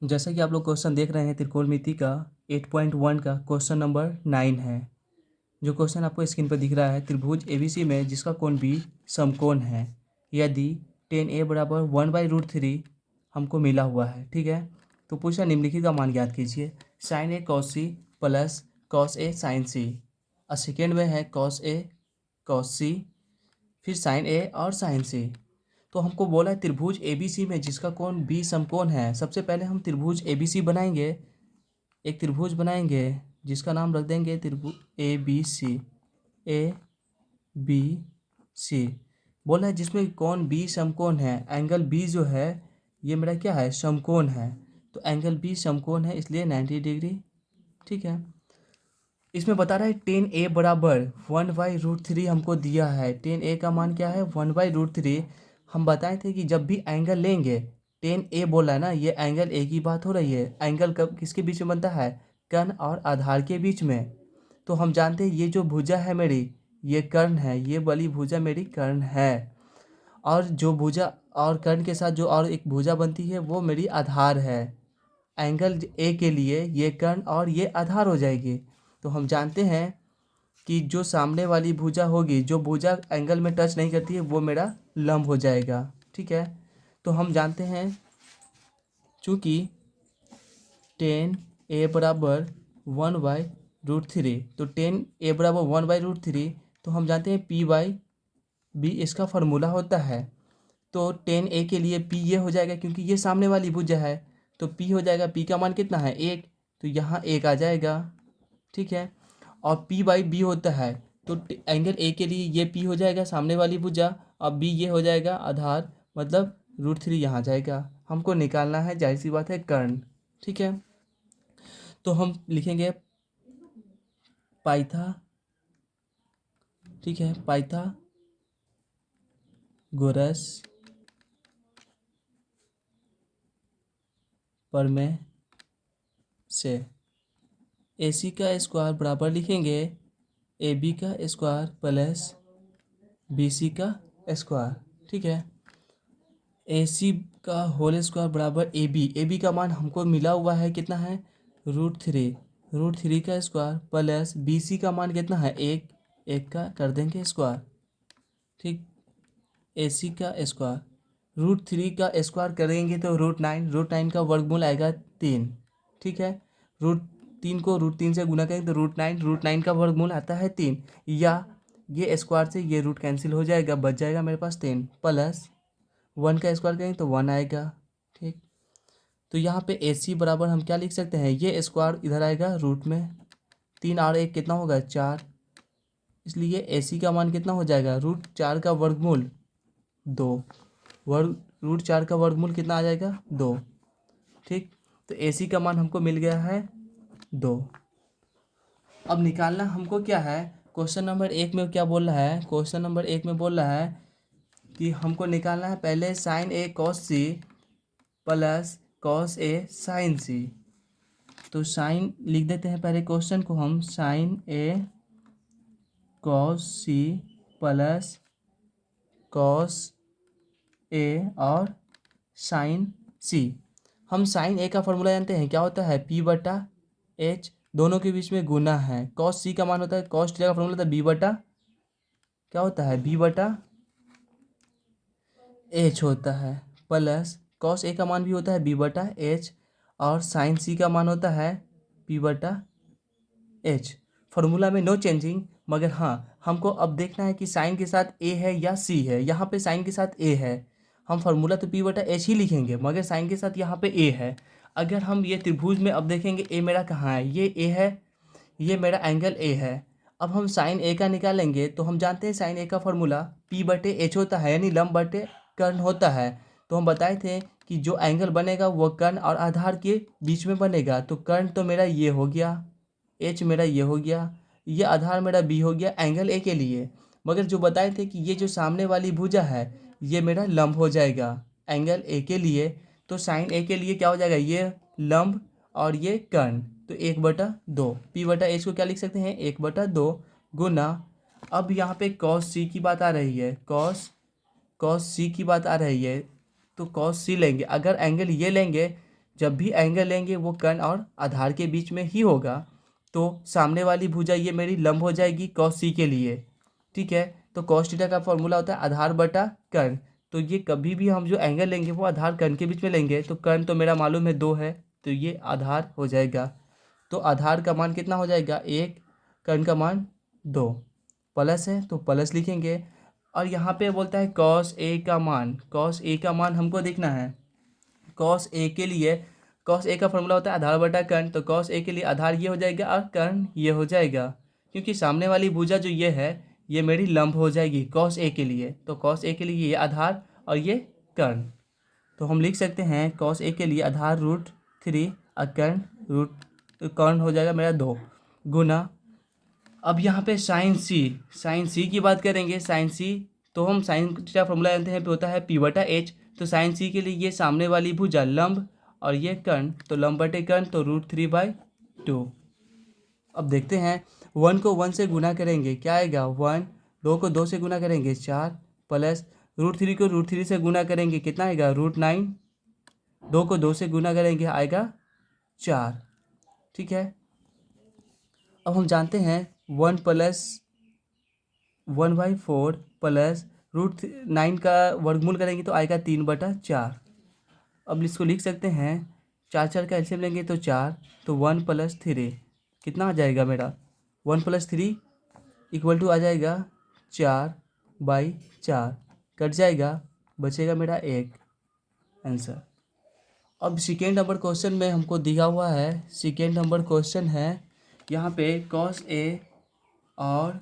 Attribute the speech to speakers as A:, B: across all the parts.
A: जैसा कि आप लोग क्वेश्चन देख रहे हैं त्रिकोणमिति का 8.1 का क्वेश्चन नंबर 9 है। जो क्वेश्चन आपको स्क्रीन पर दिख रहा है, त्रिभुज एबीसी में जिसका कोण बी समकोण है, यदि tan a बराबर 1/√3 हमको मिला हुआ है। ठीक है, तो पूछा निम्नलिखित का मान ज्ञात कीजिए। sin a cos c plus cos a sin c, और सेकेंड में है cos a cos c, फिर sin a और sin c। तो हमको बोला है त्रिभुज एबीसी में जिसका कोण बी समकोण है। सबसे पहले हम त्रिभुज एबीसी बनाएंगे, एक त्रिभुज बनाएंगे जिसका नाम रख देंगे त्रिभुज A B C. A B C बोला है जिसमें कोण बी समकोण है। एंगल बी जो है ये मेरा क्या है, समकोण है। तो एंगल बी समकोण है, इसलिए 90 डिग्री। ठीक है, इसमें बता रहा है tan a बराबर 1/√3 हमको दिया है। tan a का मान क्या है, 1/√3। हम बताए थे कि जब भी एंगल लेंगे, tan a बोला है ना, ये एंगल a की बात हो रही है। एंगल कब किसके बीच में बनता है, कर्ण और आधार के बीच में। तो हम जानते हैं ये जो भुजा है मेरी, ये कर्ण है, ये वाली भुजा मेरी कर्ण है। और जो भुजा और कर्ण के साथ जो और एक भुजा बनती है वो मेरी आधार है। एंगल ए के लिए ये कर्ण और ये आधार हो जाएगी। तो हम जानते हैं कि जो सामने वाली भुजा होगी, जो भुजा एंगल में टच नहीं करती है, वो मेरा लंब हो जाएगा। ठीक है, तो हम जानते हैं चूँकि tan a बराबर 1/√3, तो tan a बराबर 1/√3, तो हम जानते हैं p/b इसका फार्मूला होता है। तो tan a के लिए p ये हो जाएगा, क्योंकि ये सामने वाली भुजा है, तो p हो जाएगा। p का मान कितना है, 1, तो यहाँ 1 आ जाएगा। ठीक है, और p/b होता है, तो एंगल a के लिए ये p हो जाएगा सामने वाली भुजा, और b ये हो जाएगा आधार, मतलब √3 यहाँ जाएगा। हमको निकालना है, जाहिर सी बात है, कर्ण। ठीक है, तो हम लिखेंगे पाइथा। ठीक है, पाइथागोरस प्रमेय से AC का स्क्वायर बराबर लिखेंगे AB का स्क्वायर प्लस BC का स्क्वायर। ठीक है, AC का होल स्क्वायर बराबर AB का मान हमको मिला हुआ है, कितना है, √3 का स्क्वायर प्लस BC का मान कितना है, 1 का कर देंगे स्क्वायर। ठीक, AC का स्क्वायर √3 का स्क्वायर करेंगे तो √9 का वर्गमूल आएगा 3। ठीक है, √3 को √3 से गुना करेंगे तो √9 का वर्गमूल आता है 3, या ये स्क्वायर से ये रूट कैंसिल हो जाएगा, बच जाएगा मेरे पास 3, प्लस 1 का स्क्वायर करेंगे तो 1 आएगा। ठीक, तो यहाँ पे AC बराबर हम क्या लिख सकते हैं, ये स्क्वायर इधर आएगा रूट में, 3 और 1 कितना होगा, 4, इसलिए AC का मान कितना हो जाएगा, √4 का वर्गमूल 2, √4 का वर्गमूल कितना आ जाएगा, 2। ठीक, तो AC का मान हमको मिल गया है 2। अब निकालना हमको क्या है, क्वेश्चन नंबर 1 में क्या बोल रहा है, क्वेश्चन नंबर 1 में बोल रहा है कि हमको निकालना है पहले sin a cos c plus cos a sin c। तो साइन लिख देते हैं पहले क्वेश्चन को हम, sin a cos c plus cos a और sin c। हम sin a का फॉर्मूला जानते हैं, क्या होता है, p/h, दोनों के बीच में गुना है। cos c का मान होता है, cos थीटा का फॉर्मूला होता है b/, क्या होता है, b/h होता है, प्लस cos a का मान भी होता है b/h, और sin c का मान होता है p/h। फार्मूला में नो चेंजिंग, मगर हाँ हमको अब देखना है कि साइन के साथ a है या c है। यहाँ पे साइन के साथ a है, हम फार्मूला तो p/h ही लिखेंगे, मगर साइन के साथ यहाँ पे a है। अगर हम ये त्रिभुज में अब देखेंगे a मेरा कहाँ है, ये a है, ये मेरा एंगल a है। अब हम साइन a का निकालेंगे, तो हम जानते हैं साइन a का फॉर्मूला p/h होता है, यानी लंब बटे कर्ण होता है। तो हम बताए थे कि जो एंगल बनेगा वो कर्ण और आधार के बीच में बनेगा। तो कर्ण तो मेरा ये हो गया, h मेरा ये हो गया, ये आधार मेरा b हो गया एंगल a के लिए। मगर जो बताए थे कि ये जो सामने वाली भुजा है ये मेरा लंब हो जाएगा एंगल a के लिए। तो साइन a के लिए क्या हो जाएगा, ये लंब और ये कर्ण, तो 1/2। p/h को क्या लिख सकते हैं, 1/2 गुना, अब यहाँ पे cos c की बात आ रही है, cos c की बात आ रही है, तो cos c लेंगे। अगर एंगल ये लेंगे जब भी एंगल लेंगे वो कर्ण और आधार के बीच में ही होगा। तो सामने वाली भुजा ये मेरी लंब हो जाएगी कॉस सी के लिए, ठीक है। तो कॉस थीटा का फॉर्मूला होता है आधार बटा कर्ण। तो ये कभी भी हम जो एंगल लेंगे वो आधार कर्ण के बीच में लेंगे। तो कर्ण तो मेरा मालूम है 2 है, तो ये आधार हो जाएगा। तो आधार का मान कितना हो जाएगा 1, कर्ण का मान 2, प्लस है तो प्लस लिखेंगे। और यहाँ पे बोलता है कॉस ए का मान, कॉस ए का मान हमको देखना है। कॉस ए के लिए, कॉस ए का फॉर्मूला होता है आधार बटा कर्ण। तो कॉस ए के लिए आधार ये हो जाएगा और कर्ण ये हो जाएगा, क्योंकि सामने वाली भुजा जो ये है ये मेरी लंब हो जाएगी कॉस ए के लिए। तो कॉस ए के लिए ये आधार और ये कर्ण। तो हम लिख सकते हैं कॉस ए के लिए आधार √3 और कर्ण हो जाएगा मेरा 2 गुना। अब यहाँ पे साइन सी की बात करेंगे। साइन सी तो हम साइन का फॉर्मूला जानते हैं होता है P/H। तो साइन सी के लिए ये सामने वाली भुजा लंब और ये कर्ण, तो लंब बटे कर्ण तो √3/2। अब देखते हैं 1 को 1 से गुना करेंगे क्या आएगा 1, 2 को 2 से गुना करेंगे 4, प्लस √3 को √3 से गुना करेंगे कितना आएगा √9, 2 को 2 से गुना करेंगे आएगा 4, ठीक है। अब हम जानते हैं 1 + 1/4 प्लस √9 का वर्गमूल करेंगे तो आएगा 3/4। अब इसको लिख सकते हैं 4 का एलसीएम लेंगे तो 4, तो 1 + 3 कितना आ जाएगा मेरा 1 + 3 = आ जाएगा 4/4, कट जाएगा बचेगा मेरा 1 आंसर। अब सेकेंड नंबर क्वेश्चन में हमको दिया हुआ है, सेकेंड नंबर क्वेश्चन है यहाँ पे कॉस ए और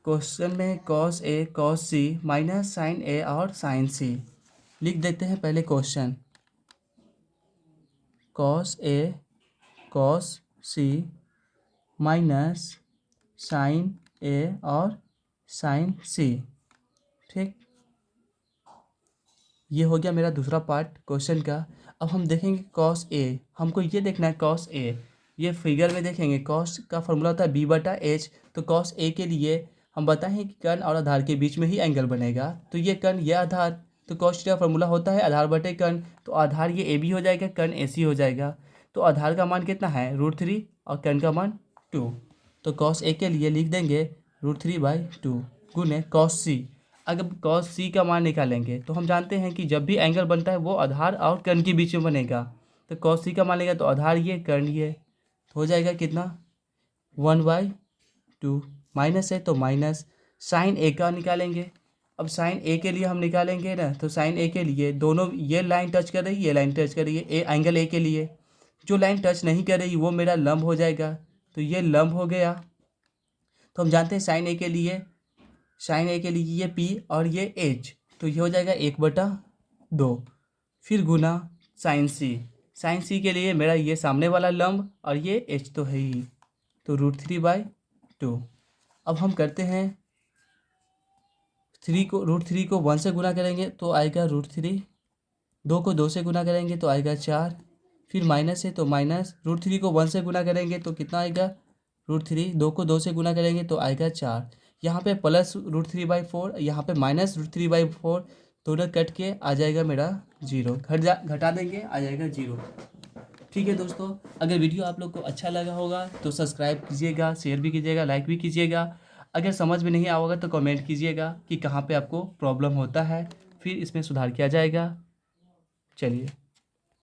A: क्वेश्चन में cos A cos C minus sign ए और साइन सी। लिख देते हैं पहले question, cos A cos C minus sign ए और साइन सी, ठीक। ये हो गया मेरा दूसरा पार्ट क्वेश्चन का। अब हम देखेंगे कॉस ए, हमको ये देखना है कॉस ए। ये फिगर में देखेंगे कॉस का फॉर्मूला होता है B/H। तो कॉस ए के लिए हम बताएं कि कर्ण और आधार के बीच में ही एंगल बनेगा। तो ये कर्ण ये आधार, तो कॉस थीटा का फॉर्मूला होता है आधार बटे कर्ण। तो आधार ये AB हो जाएगा, कर्ण AC हो जाएगा। तो आधार का मान कितना है √3 और कर्ण का मान 2। तो कॉस ए के लिए लिख देंगे √3/2 गुने कॉस सी। अगर कॉस सी का मान निकालेंगे तो हम जानते हैं कि जब भी एंगल बनता है वो आधार और कर्ण के बीच में बनेगा। तो कॉस सी का मान लेगा तो आधार ये कर्ण ये, तो हो जाएगा कितना 1/2, माइनस है तो माइनस। साइन ए का निकालेंगे। अब साइन ए के लिए हम निकालेंगे ना, तो साइन ए के लिए दोनों ये लाइन टच कर रही है, ये लाइन टच कर रही है एंगल ए के लिए। जो लाइन टच नहीं कर रही वो मेरा लंब हो जाएगा, तो ये लंब हो गया। तो हम जानते हैं साइन ए के लिए ये P और ये H, तो ये हो जाएगा 1/2। फिर गुना साइन सी के लिए मेरा ये सामने वाला लंब और ये H तो है ही, तो √3/2। अब हम करते हैं 3 को 1 से गुना करेंगे तो आएगा √3, 2 को 2 से गुना करेंगे तो आएगा 4, फिर माइनस है तो माइनस, √3 को 1 से गुना करेंगे तो कितना आएगा √3, 2 को 2 से गुना करेंगे तो आएगा 4। यहाँ पे प्लस √3/4, यहाँ पे माइनस √3/4, दोनों कट के आ जाएगा मेरा 0, घटा देंगे आ जाएगा 0। ठीक है दोस्तों, अगर वीडियो आप लोग को अच्छा लगा होगा तो सब्सक्राइब कीजिएगा, शेयर भी कीजिएगा, लाइक भी कीजिएगा। अगर समझ में नहीं आया होगा तो कमेंट कीजिएगा कि कहाँ पे आपको प्रॉब्लम होता है, फिर इसमें सुधार किया जाएगा। चलिए।